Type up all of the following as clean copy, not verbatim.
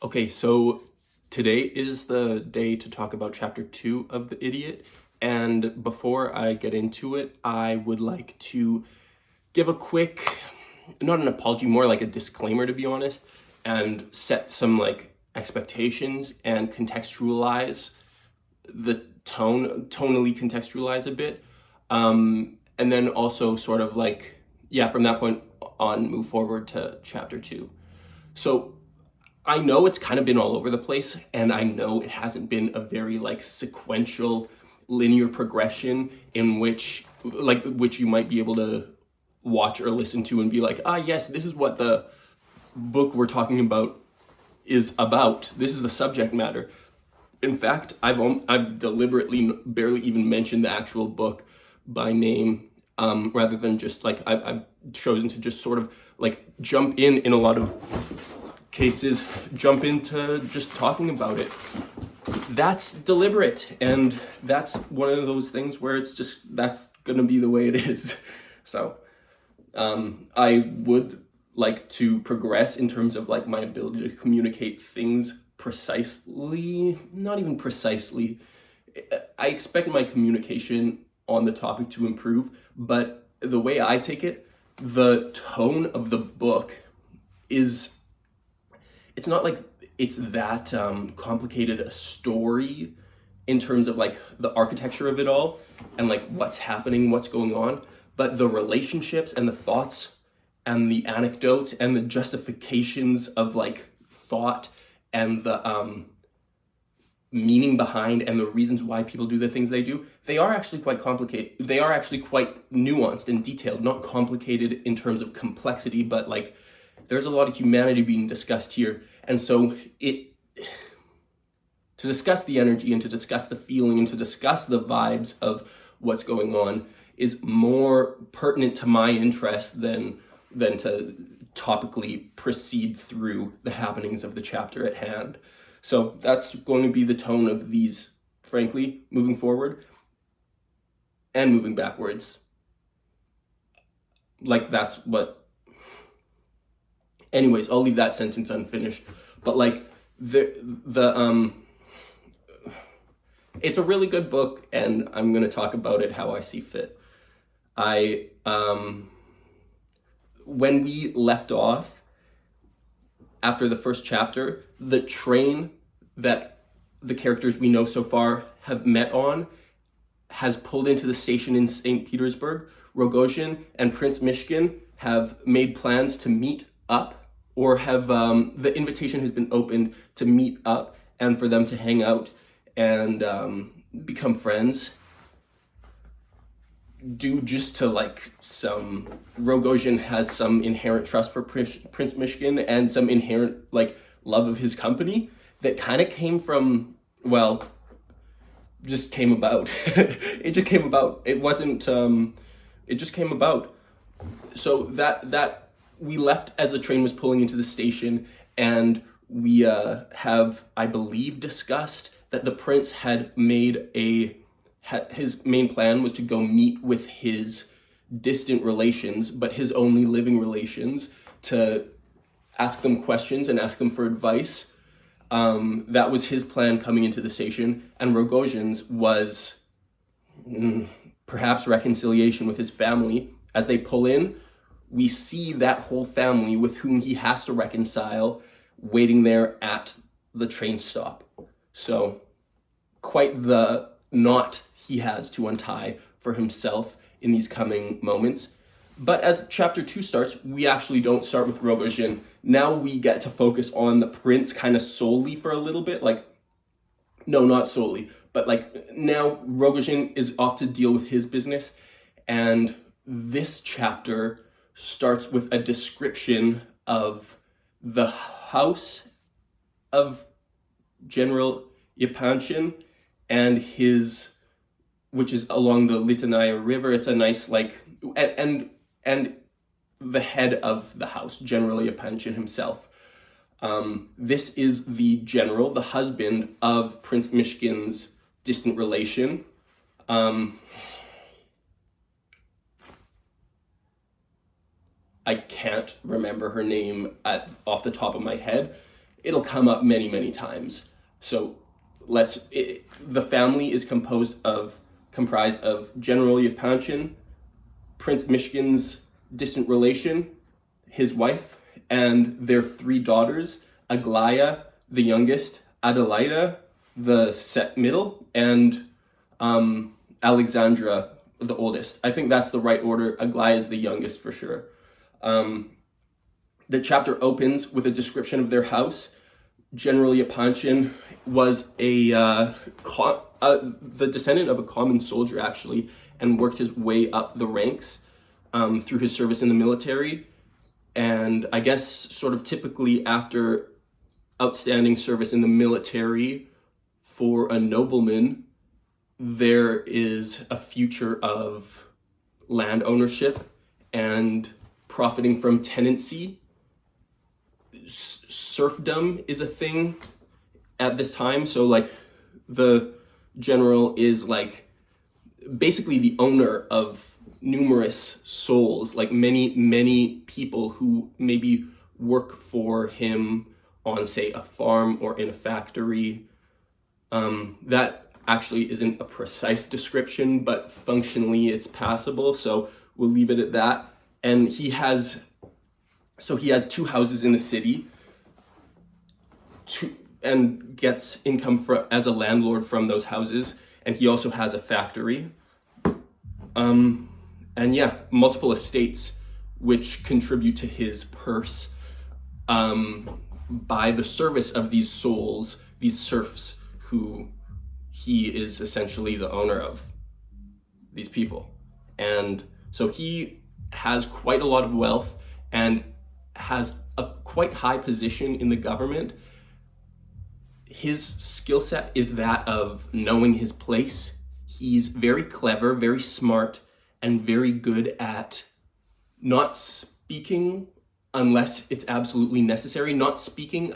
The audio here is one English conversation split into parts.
Okay, so today is the day to talk about Chapter 2 of The Idiot. And before I get into it, I would like to give a quick, not an apology, more like a disclaimer, to be honest, and set some expectations and contextualize the tonally contextualize a bit. And then also sort of from that point on, move forward to Chapter 2. So I know it's kind of been all over the place, and I know it hasn't been a very sequential linear progression in which you might be able to watch or listen to and be like, yes, this is what the book we're talking about is about. This is the subject matter. In fact, I've deliberately barely even mentioned the actual book by name, rather than just I've chosen to just sort of jump in a lot of cases, jump into just talking about it. That's deliberate, and that's one of those things where it's just, that's gonna be the way it is. So I would like to progress in terms of my ability to communicate things precisely, not even precisely. I expect my communication on the topic to improve, but the way I take it, the tone of the book is, it's not like it's that complicated a story in terms of the architecture of it all and what's happening, what's going on, but the relationships and the thoughts and the anecdotes and the justifications of thought and the meaning behind and the reasons why people do the things they do, they are actually quite complicated. They are actually quite nuanced and detailed, not complicated in terms of complexity, but there's a lot of humanity being discussed here. And so to discuss the energy and to discuss the feeling and to discuss the vibes of what's going on is more pertinent to my interest than to topically proceed through the happenings of the chapter at hand. So that's going to be the tone of these, frankly, moving forward and moving backwards. That's what... Anyways, I'll leave that sentence unfinished. But it's a really good book, and I'm gonna talk about it how I see fit. When we left off after the first chapter, the train that the characters we know so far have met on has pulled into the station in St. Petersburg. Rogozhin and Prince Mishkin have made plans to meet up, or have the invitation has been opened to meet up and for them to hang out and become friends. Due just to some... Rogozhin has some inherent trust for Prince Mishkin and some inherent love of his company that kind of came from, just came about. It just came about. It wasn't, it just came about. So that we left as the train was pulling into the station, and we have, I believe, discussed that the prince had made his main plan was to go meet with his distant relations, but his only living relations, to ask them questions and ask them for advice. That was his plan coming into the station, and Rogozhin's was perhaps reconciliation with his family. As they pull in, we see that whole family with whom he has to reconcile waiting there at the train stop. So quite the knot he has to untie for himself in these coming moments. But as chapter 2 starts, we actually don't start with Rogozhin. Now we get to focus on the prince kind of solely for a little bit. No, not solely, but now Rogozhin is off to deal with his business. And this chapter starts with a description of the house of General Yapanshin and his, which is along the Liternaya River. It's a nice and the head of the house, General Yapanshin himself. This is the general, the husband of Prince Mishkin's distant relation. I can't remember her name off the top of my head. it'll come up many, many times. So the family is comprised of General Yapanchin, Prince Mishkin's distant relation, his wife, and their 3 daughters, Aglaya, the youngest, Adelaida, the middle, and Alexandra, the oldest. I think that's the right order. Aglaya is the youngest for sure. The chapter opens with a description of their house. General Yapanchin was the descendant of a common soldier, actually, and worked his way up the ranks through his service in the military. And I guess sort of typically after outstanding service in the military for a nobleman, there is a future of land ownership and profiting from tenancy. Serfdom is a thing at this time. So like the general is like basically the owner of numerous souls, like many people who maybe work for him on, say, a farm or in a factory. That actually isn't a precise description, but functionally it's passable, so we'll leave it at that. And he has 2 houses in the city, and gets income as a landlord from those houses, and he also has a factory. And yeah, multiple estates which contribute to his purse by the service of these souls, these serfs who he is essentially the owner of, these people. And so he has quite a lot of wealth and has a quite high position in the government. His skill set is that of knowing his place. He's very clever, very smart, and very good at not speaking unless it's absolutely necessary, not speaking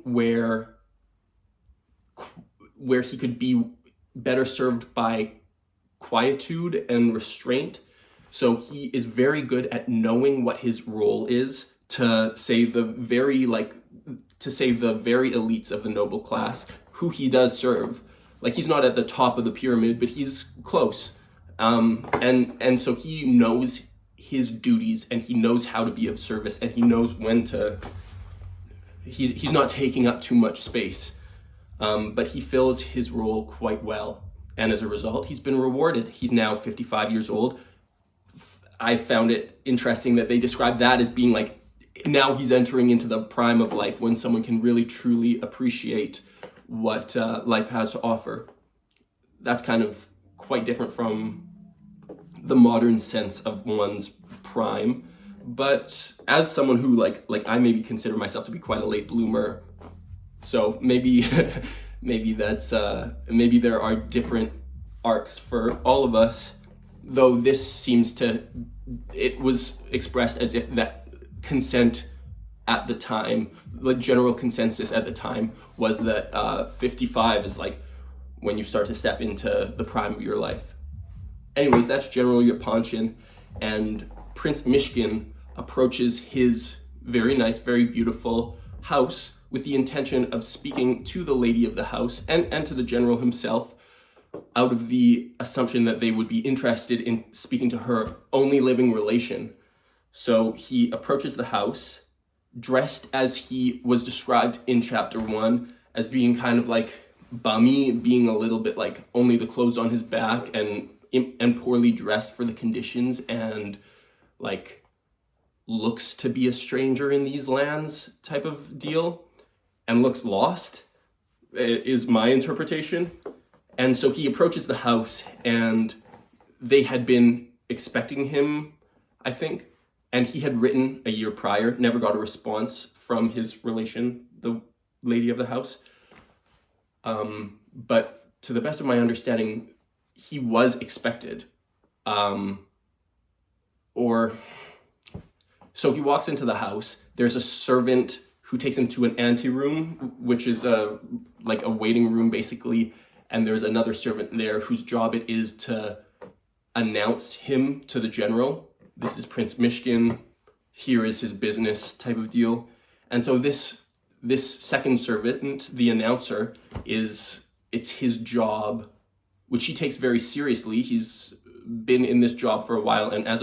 where he could be better served by quietude and restraint. So he is very good at knowing what his role is to say the very elites of the noble class who he does serve. Like, he's not at the top of the pyramid, but he's close. And so he knows his duties, and he knows how to be of service, and he knows when to, he's not taking up too much space. But he fills his role quite well. And as a result, he's been rewarded. He's now 55 years old. I found it interesting that they describe that as being like, now he's entering into the prime of life, when someone can really truly appreciate what life has to offer. That's kind of quite different from the modern sense of one's prime. But as someone who like I maybe consider myself to be quite a late bloomer, so maybe that's maybe there are different arcs for all of us, though it was expressed as if that consent at the time, the general consensus at the time, was that 55 is like when you start to step into the prime of your life. Anyways, that's General Yapanchin, and Prince Mishkin approaches his very nice, very beautiful house with the intention of speaking to the lady of the house and to the general himself, out of the assumption that they would be interested in speaking to her only living relation. So he approaches the house, dressed as he was described in chapter 1, as being kind of like bummy, being a little bit like only the clothes on his back, and poorly dressed for the conditions, and like looks to be a stranger in these lands type of deal, and looks lost, is my interpretation. And so he approaches the house, and they had been expecting him, I think, and he had written a year prior, never got a response from his relation, the lady of the house. But to the best of my understanding, he was expected. So he walks into the house. There's a servant who takes him to an anteroom, which is like a waiting room basically. And there's another servant there whose job it is to announce him to the general. This is Prince Mishkin. Here is his business type of deal. And so this second servant, the announcer, it's his job, which he takes very seriously. He's been in this job for a while, and as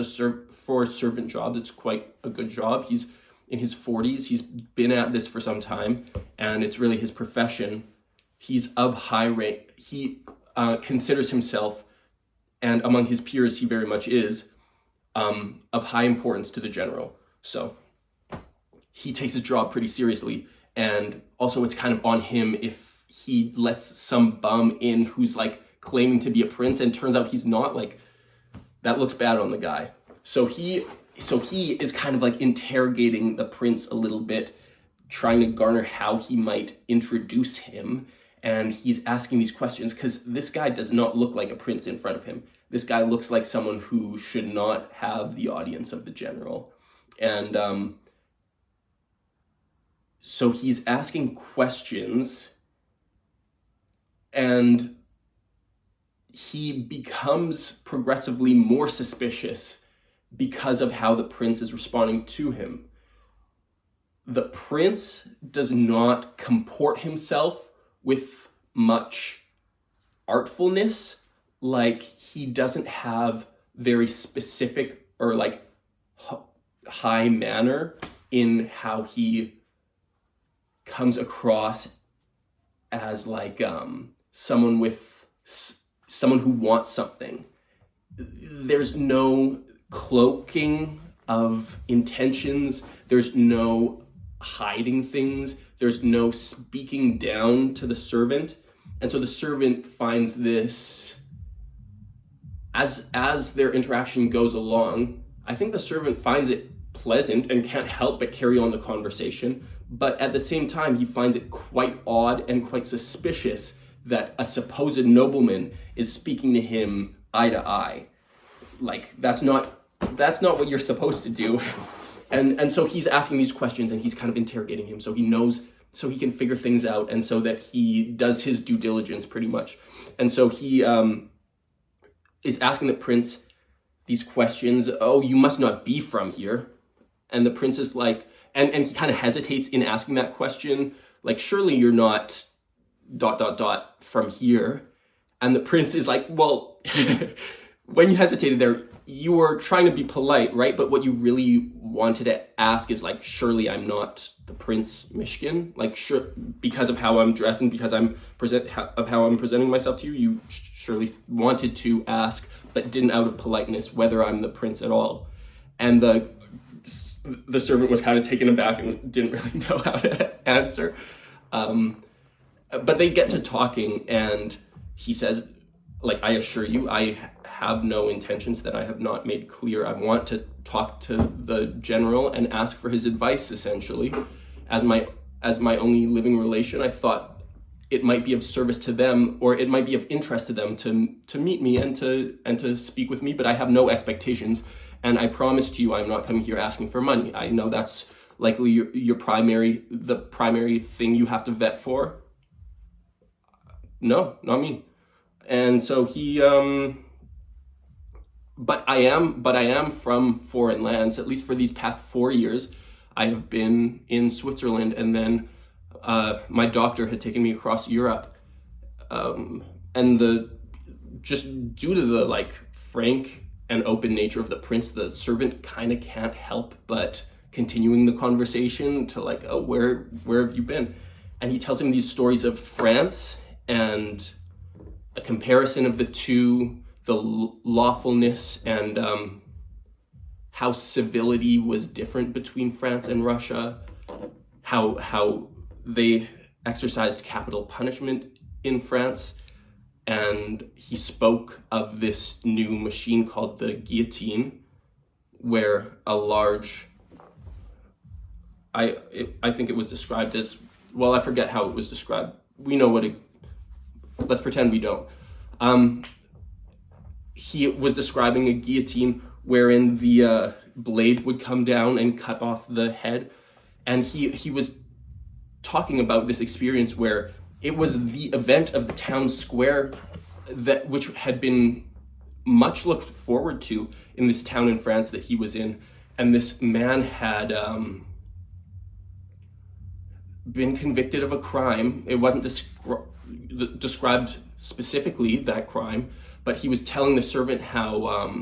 for a servant job, it's quite a good job. He's in his 40s. He's been at this for some time, and it's really his profession. He's of high rank. He considers himself, and among his peers, he very much is, of high importance to the general. So he takes his job pretty seriously, and also it's kind of on him if he lets some bum in who's like claiming to be a prince and turns out he's not. Like, that looks bad on the guy. So he is kind of like interrogating the prince a little bit, trying to garner how he might introduce him. And he's asking these questions because this guy does not look like a prince in front of him. This guy looks like someone who should not have the audience of the general. And so he's asking questions, and he becomes progressively more suspicious because of how the prince is responding to him. The prince does not comport himself with much artfulness. Like, he doesn't have very specific or like high manner in how he comes across as like someone who wants something. There's no cloaking of intentions. There's no hiding things. There's no speaking down to the servant. And so the servant finds this, as their interaction goes along, I think the servant finds it pleasant and can't help but carry on the conversation. But at the same time, he finds it quite odd and quite suspicious that a supposed nobleman is speaking to him eye to eye. Like, that's not what you're supposed to do. And so he's asking these questions, and he's kind of interrogating him so he knows, so he can figure things out, and so that he does his due diligence pretty much. And so he is asking the prince these questions. Oh, you must not be from here. And the prince is like, and he kind of hesitates in asking that question. Like, surely you're not ... from here. And the prince is like, well, when you hesitated there, you were trying to be polite, right? But what you really wanted to ask is like, surely I'm not the Prince Mishkin? Like, sure, because of how I'm dressed and because I'm how I'm presenting myself to you, you surely wanted to ask, but didn't out of politeness, whether I'm the prince at all. And the servant was kind of taken aback and didn't really know how to answer. But they get to talking, and he says, like, I assure you, I have no intentions that I have not made clear. I want to talk to the general and ask for his advice, essentially. As my only living relation, I thought it might be of service to them, or it might be of interest to them to meet me and to speak with me, but I have no expectations. And I promise to you, I'm not coming here asking for money. I know that's likely the primary thing you have to vet for. No, not me. And so he, but I am from foreign lands. At least for these past 4 years, I have been in Switzerland, and then my doctor had taken me across Europe. And just due to the like frank and open nature of the prince, the servant kind of can't help but continuing the conversation to like, oh, where have you been? And he tells him these stories of France and a comparison of the two, the lawfulness and how civility was different between France and Russia, how they exercised capital punishment in France. And he spoke of this new machine called the guillotine, where a large, I think it was described as, well, I forget how it was described. We know what let's pretend we don't. He was describing a guillotine wherein the blade would come down and cut off the head. And he was talking about this experience where it was the event of the town square which had been much looked forward to in this town in France that he was in. And this man had been convicted of a crime. It wasn't described specifically, that crime, but he was telling the servant how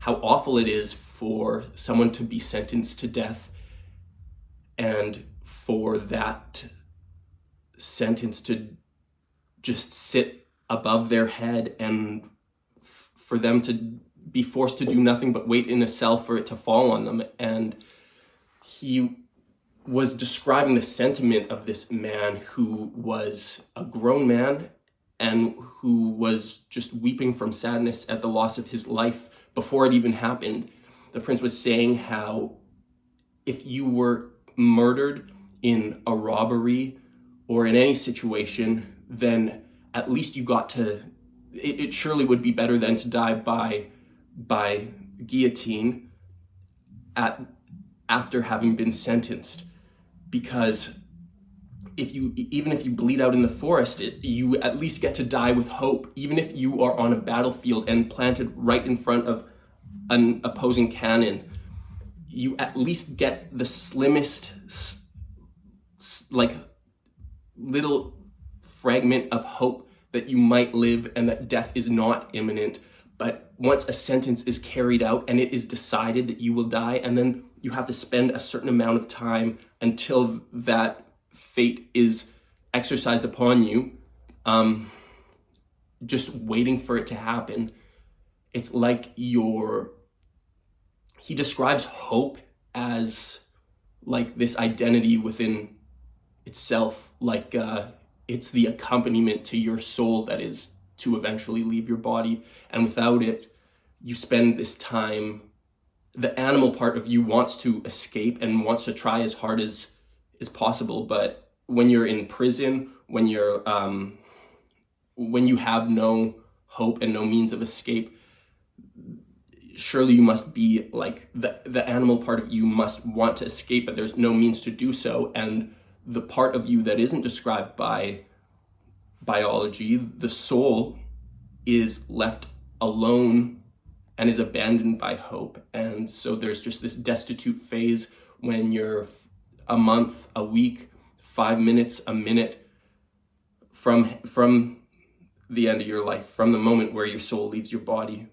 awful it is for someone to be sentenced to death, and for that sentence to just sit above their head, and for them to be forced to do nothing but wait in a cell for it to fall on them. And he was describing the sentiment of this man who was a grown man and who was just weeping from sadness at the loss of his life before it even happened. The prince was saying how if you were murdered in a robbery or in any situation, then at least you got to, it surely would be better than to die by guillotine after having been sentenced. Because even if you bleed out in the forest, you at least get to die with hope. Even if you are on a battlefield and planted right in front of an opposing cannon, you at least get the slimmest, like, little fragment of hope that you might live and that death is not imminent. But once a sentence is carried out and it is decided that you will die, and then you have to spend a certain amount of time until that fate is exercised upon you, just waiting for it to happen. It's like he describes hope as like this identity within itself, like it's the accompaniment to your soul that is to eventually leave your body. And without it, you spend this time, the animal part of you wants to escape and wants to try as hard as possible. But when you're in prison, when you have no hope and no means of escape, surely you must be like the animal part of you must want to escape, but there's no means to do so. And the part of you that isn't described by biology, the soul, is left alone and is abandoned by hope. And so there's just this destitute phase when you're a month, a week, 5 minutes, a minute from the end of your life, from the moment where your soul leaves your body.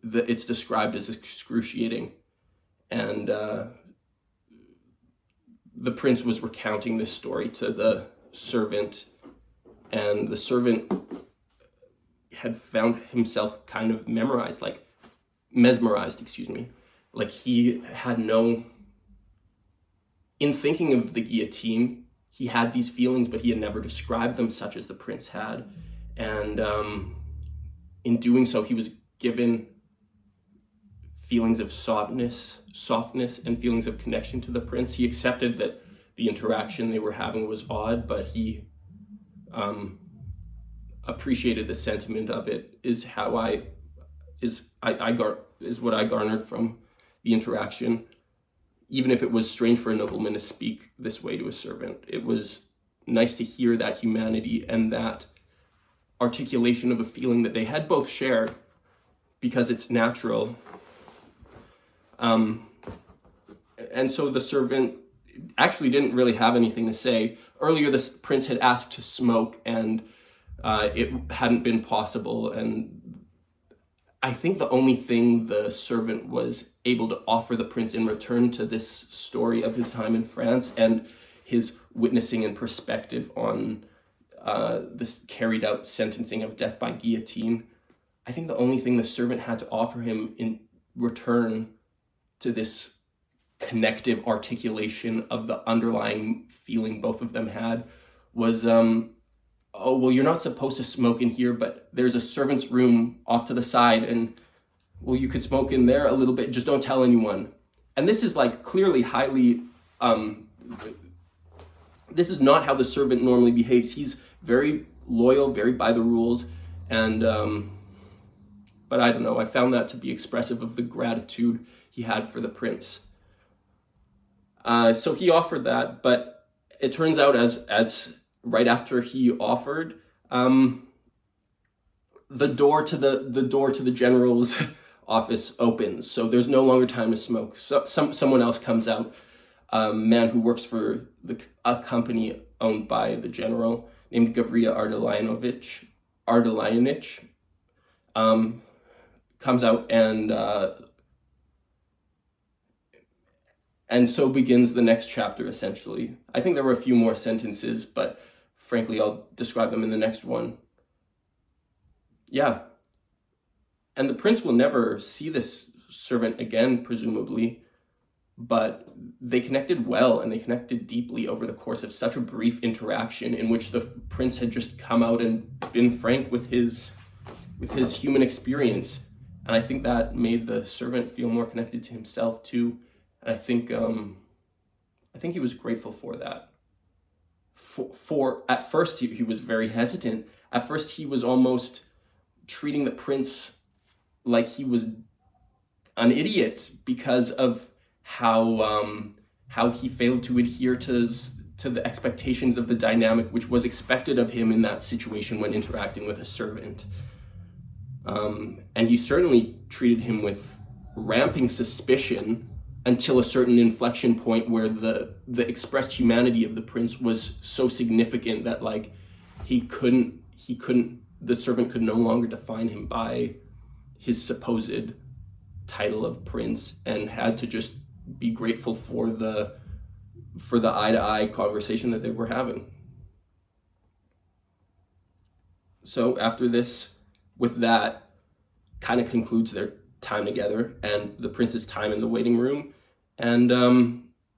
It's described as excruciating. And the prince was recounting this story to the servant, and the servant had found himself kind of mesmerized, like he had in thinking of the guillotine, he had these feelings, but he had never described them such as the prince had. And in doing so, he was given feelings of softness and feelings of connection to the prince. He accepted that the interaction they were having was odd, but he appreciated the sentiment of it, is what I garnered from the interaction. Even if it was strange for a nobleman to speak this way to a servant, it was nice to hear that humanity and that articulation of a feeling that they had both shared, because it's natural. And so the servant actually didn't really have anything to say. Earlier, the prince had asked to smoke, and it hadn't been possible. And I think the only thing the servant was able to offer the prince in return to this story of his time in France and his witnessing and perspective on this carried out sentencing of death by guillotine, I think the only thing the servant had to offer him in return to this connective articulation of the underlying feeling both of them had was, oh, well, you're not supposed to smoke in here, but there's a servant's room off to the side, and, well, you could smoke in there a little bit, just don't tell anyone. And this is like clearly highly, this is not how the servant normally behaves. He's very loyal, very by the rules, and, but I don't know, I found that to be expressive of the gratitude he had for the prince. So he offered that, but it turns out as right after he offered, the door to the general's office opens. So there's no longer time to smoke. So someone else comes out. a man who works for a company owned by the general named Gavrila Ardalionich, comes out, and so begins the next chapter, essentially. I think there were a few more sentences, but frankly, I'll describe them in the next one. Yeah. And the prince will never see this servant again, presumably, but they connected well, and they connected deeply over the course of such a brief interaction in which the prince had just come out and been frank with his human experience. And I think that made the servant feel more connected to himself too. And I think he was grateful for that. For at first he was very hesitant. At first he was almost treating the prince like he was an idiot because of how he failed to adhere to the expectations of the dynamic which was expected of him in that situation when interacting with a servant. And he certainly treated him with ramping suspicion until a certain inflection point where the expressed humanity of the prince was so significant that like the servant could no longer define him by his supposed title of prince, and had to just be grateful for the eye-to-eye conversation that they were having. So after this, with that, kind of concludes their time together and the prince's time in the waiting room. And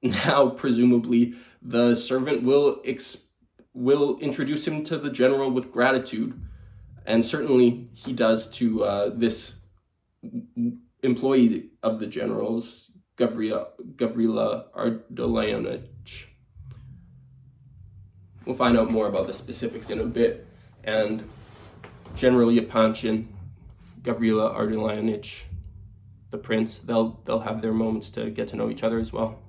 now, presumably, the servant will introduce him to the general with gratitude. And certainly he does to this employee of the general's, Gavrila Ardalionich. We'll find out more about the specifics in a bit. And General Yapanchin, Gavrila Ardalionich, the prince, they'll have their moments to get to know each other as well.